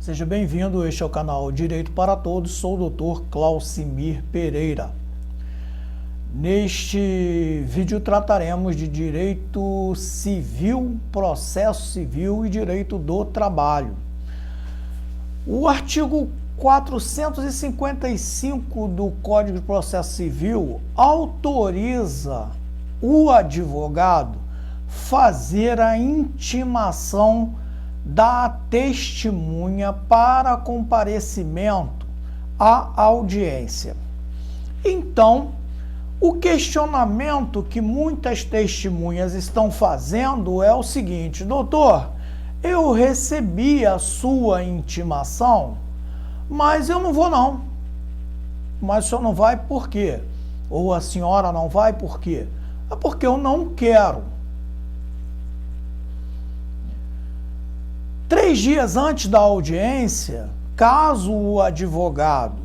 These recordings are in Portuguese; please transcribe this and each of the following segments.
Seja bem-vindo, este é o canal Direito para Todos, sou o Dr. Claucimir Pereira. Neste vídeo trataremos de direito civil, processo civil e direito do trabalho. O artigo 455 do Código de Processo Civil autoriza o advogado fazer a intimação da testemunha para comparecimento à audiência. Então, o questionamento que muitas testemunhas estão fazendo é o seguinte: doutor, eu recebi a sua intimação, mas eu não vou não. Mas o senhor não vai por quê? Ou a senhora não vai por quê? É porque eu não quero. 3 dias antes da audiência, caso o advogado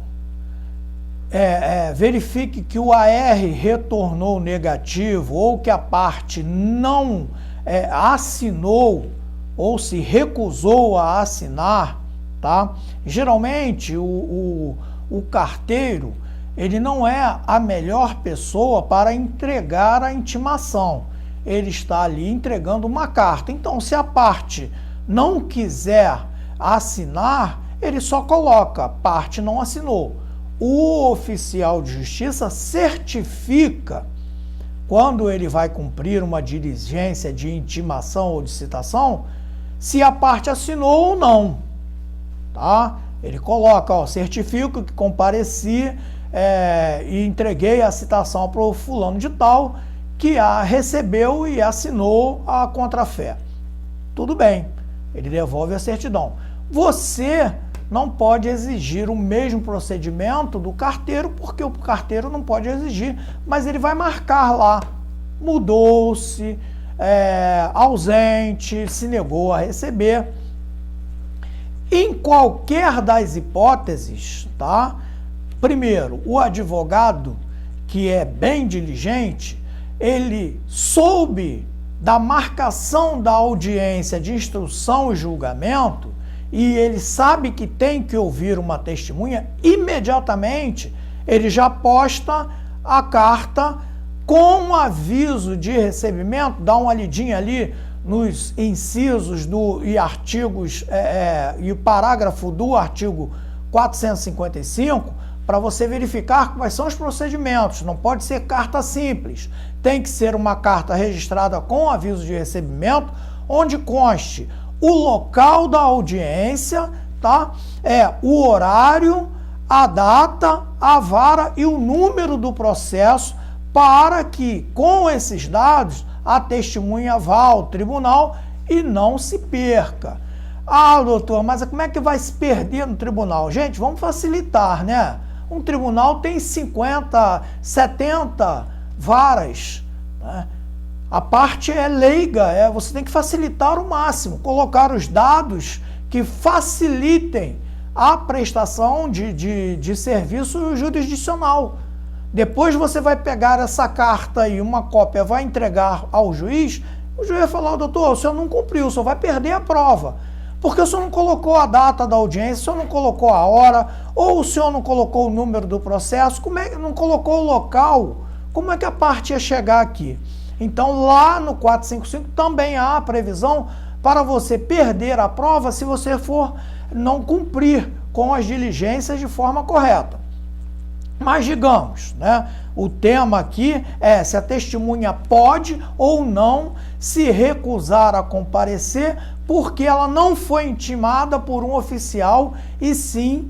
verifique que o AR retornou negativo ou que a parte não assinou ou se recusou a assinar, tá? Geralmente o carteiro ele não é a melhor pessoa para entregar a intimação. Ele está ali entregando uma carta. Então, se a parte não quiser assinar, ele só coloca, parte não assinou. O oficial de justiça certifica, quando ele vai cumprir uma diligência de intimação ou de citação, se a parte assinou ou não, tá? Ele coloca, ó, certifico que compareci e entreguei a citação para o fulano de tal, que a recebeu e assinou a contrafé. Tudo bem. Ele devolve a certidão. Você não pode exigir o mesmo procedimento do carteiro, porque o carteiro não pode exigir, mas ele vai marcar lá, mudou-se, ausente, se negou a receber. Em qualquer das hipóteses, tá? Primeiro, o advogado, que é bem diligente, ele soube da marcação da audiência de instrução e julgamento, e ele sabe que tem que ouvir uma testemunha, imediatamente ele já posta a carta com aviso de recebimento, dá uma lidinha ali nos incisos e artigos e o parágrafo do artigo 455, para você verificar quais são os procedimentos. Não pode ser carta simples, tem que ser uma carta registrada com aviso de recebimento, onde conste o local da audiência, tá? O horário, a data, a vara e o número do processo, para que com esses dados a testemunha vá ao tribunal e não se perca. Ah, doutor, mas como é que vai se perder no tribunal? Gente, vamos facilitar, né? Um tribunal tem 50, 70 varas, né? A parte é leiga, você tem que facilitar o máximo, colocar os dados que facilitem a prestação de serviço jurisdicional. Depois você vai pegar essa carta e uma cópia, vai entregar ao juiz, o juiz vai falar: doutor, o senhor não cumpriu, o senhor vai perder a prova. Porque o senhor não colocou a data da audiência, o senhor não colocou a hora, ou o senhor não colocou o número do processo, não colocou o local, como é que a parte ia chegar aqui? Então, lá no 455 também há a previsão para você perder a prova se você for não cumprir com as diligências de forma correta. Mas digamos, né, o tema aqui é se a testemunha pode ou não se recusar a comparecer porque ela não foi intimada por um oficial e sim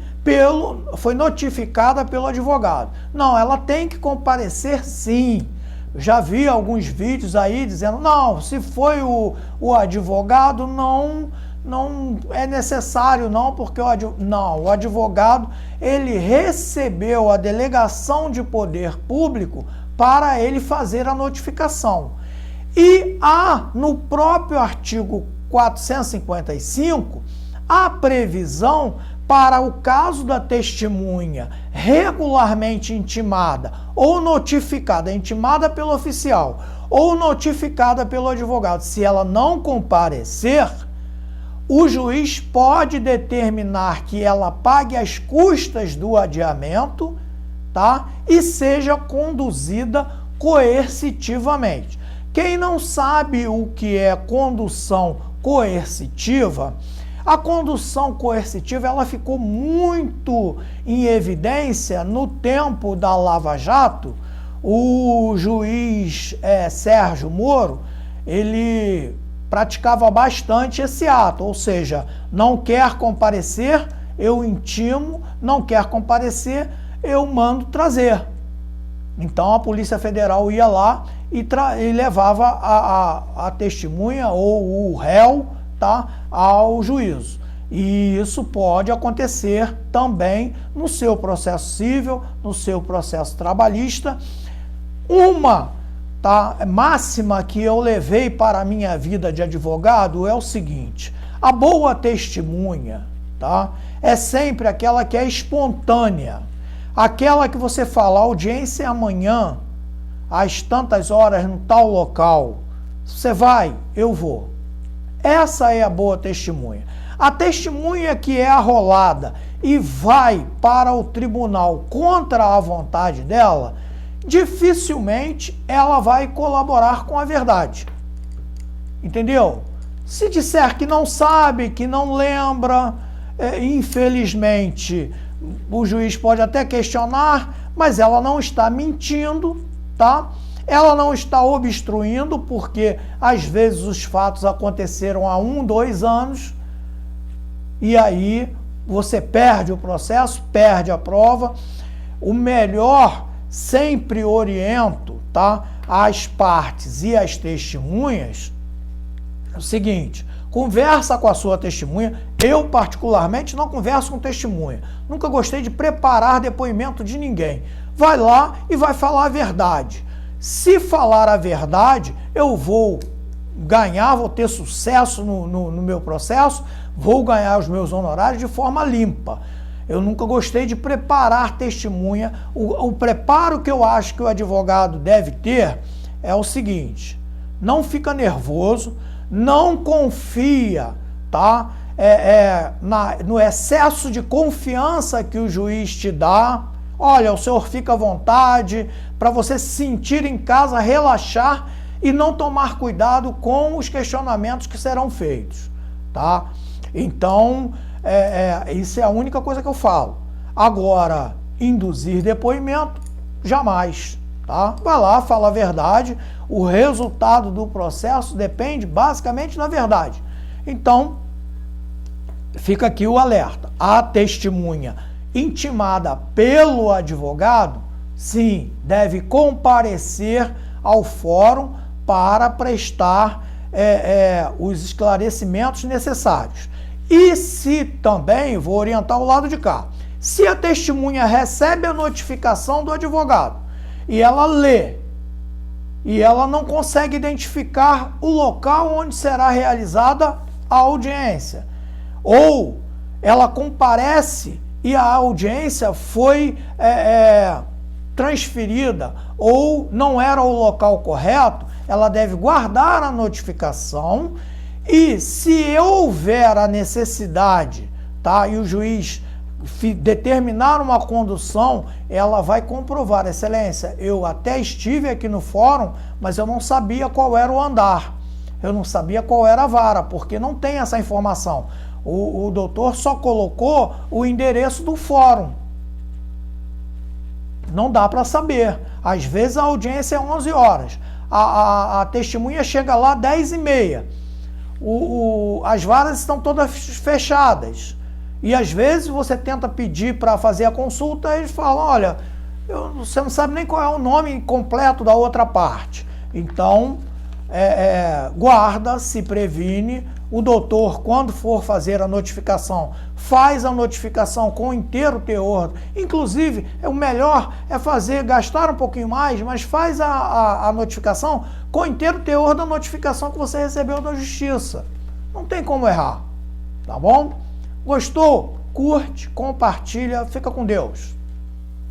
foi notificada pelo advogado. Não, ela tem que comparecer sim. Já vi alguns vídeos aí dizendo: não, se foi o advogado, não é necessário não, porque o advogado ele recebeu a delegação de poder público para ele fazer a notificação. E há no próprio artigo 455 a previsão para o caso da testemunha regularmente intimada ou notificada, intimada pelo oficial ou notificada pelo advogado, se ela não comparecer, o juiz pode determinar que ela pague as custas do adiamento, tá? E seja conduzida coercitivamente. Quem não sabe o que é condução coercitiva, a condução coercitiva ela ficou muito em evidência no tempo da Lava Jato. O juiz Sérgio Moro, ele praticava bastante esse ato, ou seja, não quer comparecer, eu intimo, não quer comparecer, eu mando trazer. Então a Polícia Federal ia lá e levava a testemunha ou o réu, tá, ao juízo. E isso pode acontecer também no seu processo civil, no seu processo trabalhista. Uma máxima que eu levei para a minha vida de advogado é o seguinte: a boa testemunha, tá, é sempre aquela que é espontânea, aquela que você fala, a audiência é amanhã, às tantas horas, no tal local. Você vai? Eu vou. Essa é a boa testemunha. A testemunha que é arrolada e vai para o tribunal contra a vontade dela, dificilmente ela vai colaborar com a verdade. Entendeu? Se disser que não sabe, que não lembra, infelizmente, o juiz pode até questionar, mas ela não está mentindo, tá? Ela não está obstruindo, porque às vezes os fatos aconteceram há 1, 2 anos, e aí você perde o processo, perde a prova. O melhor, sempre oriento, tá, as partes e as testemunhas, é o seguinte: conversa com a sua testemunha. Eu, particularmente, não converso com testemunha. Nunca gostei de preparar depoimento de ninguém. Vai lá e vai falar a verdade. Se falar a verdade, eu vou ganhar, vou ter sucesso no meu processo, vou ganhar os meus honorários de forma limpa. Eu nunca gostei de preparar testemunha. O preparo que eu acho que o advogado deve ter é o seguinte: não fica nervoso, não confia, tá? No excesso de confiança que o juiz te dá. Olha, o senhor fica à vontade para você se sentir em casa, relaxar e não tomar cuidado com os questionamentos que serão feitos, tá? Então, isso é a única coisa que eu falo. Agora, induzir depoimento, jamais, tá? Vai lá, fala a verdade. O resultado do processo depende basicamente da verdade. Então, fica aqui o alerta. A testemunha intimada pelo advogado, sim, deve comparecer ao fórum para prestar os esclarecimentos necessários. E se também, vou orientar o lado de cá, se a testemunha recebe a notificação do advogado e ela lê e ela não consegue identificar o local onde será realizada a audiência, ou ela comparece e a audiência foi transferida ou não era o local correto, ela deve guardar a notificação e, se houver a necessidade, tá, e o juiz determinar uma condução, ela vai comprovar: excelência, eu até estive aqui no fórum, mas eu não sabia qual era o andar, eu não sabia qual era a vara, porque não tem essa informação. O doutor só colocou o endereço do fórum. Não dá para saber. Às vezes a audiência é 11 horas. A testemunha chega lá 10h30. As varas estão todas fechadas. E às vezes você tenta pedir para fazer a consulta e eles falam: olha, você não sabe nem qual é o nome completo da outra parte. Então, guarda, se previne. O doutor, quando for fazer a notificação, faz a notificação com o inteiro teor. Inclusive, o melhor é gastar um pouquinho mais, mas faz a notificação com o inteiro teor da notificação que você recebeu da Justiça. Não tem como errar, tá bom? Gostou? Curte, compartilha, fica com Deus.